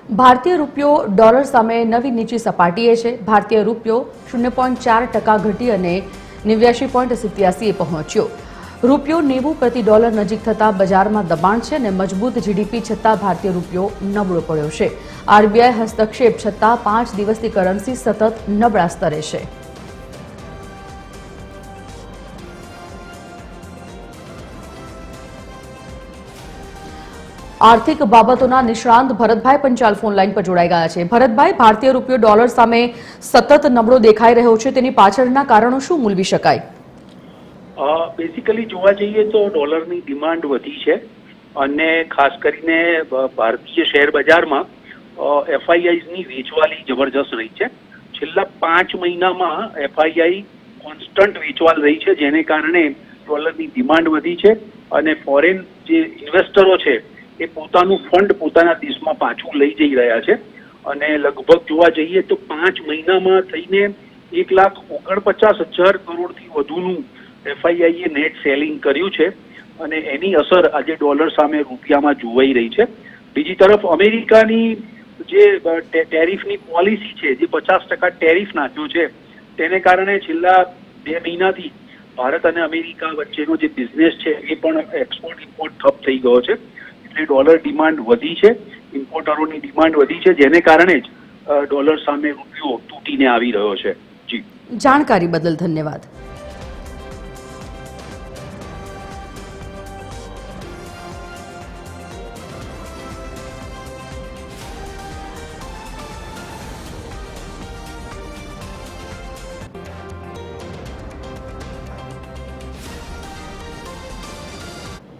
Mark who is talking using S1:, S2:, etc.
S1: ભારતીય રૂપિયો ડોલર સામે નવી નીચી સપાટીએ છે। ભારતીય રૂપિયો 0.4% ઘટી અને 89.87 પહોંચ્યો। રૂપિયો 90 પ્રતિ ડોલર નજીક થતા બજારમાં દબાણ છે અને મજબૂત જીડીપી છતાં ભારતીય રૂપિયો નબળો પડ્યો છે। આરબીઆઈ હસ્તક્ષેપ છતાં 5 દિવસથી કરન્સી સતત નબળા સ્તરે છે। આર્થિક બાબતોના નિષ્ણાંત ભરતભાઈ પંચાલ ફોન લાઈન પર જોડાઈ ગયા છે। ભરતભાઈ, ભારતીય રૂપિયો ડોલર સામે સતત નબળો દેખાઈ રહ્યો છે, તેની પાછળના કારણો શું મૂલવી શકાય?
S2: બેઝિકલી જોવા જઈએ તો ડોલરની ડિમાન્ડ વધી છે અને ખાસ કરીને ભારતીય શેર બજારમાં એફઆઈઆઈની વેચવાલી જબરજસ્ત રહી છે। છેલ્લા 5 મહિનામાં એફઆઈઆઈ કોન્સ્ટન્ટ વેચવાલ રહી છે, જેને કારણે ડોલરની ડિમાન્ડ વધી છે અને ફોરેન જે ઇન્વેસ્ટરો છે એ પોતાનું ફંડ પોતાના દેશમાં પાછું લઈ જઈ રહ્યા છે અને લગભગ જોવા જઈએ તો 5 મહિનામાં થઈને 1,49,000 કરોડથી વધુનું એફઆઈઆઈએ નેટ સેલિંગ કર્યું છે અને એની અસર આજે ડોલર સામે રૂપિયામાં જોવાઈ રહી છે। બીજી તરફ અમેરિકાની જે ટેરિફની પોલિસી છે, જે 50% ટેરિફ નાખ્યો છે, તેને કારણે છેલ્લા 2 મહિનાથી ભારત અને અમેરિકા વચ્ચેનો જે બિઝનેસ છે એ પણ એક્સપોર્ટ ઇમ્પોર્ટ ઠપ થઈ ગયો છે। એટલે ડોલર ડિમાન્ડ વધી છે, ઇમ્પોર્ટરોની ડિમાન્ડ વધી છે, જેને કારણે જ ડોલર સામે રૂપિયો તૂટીને આવી રહ્યો છે। જી,
S1: જાણકારી બદલ ધન્યવાદ।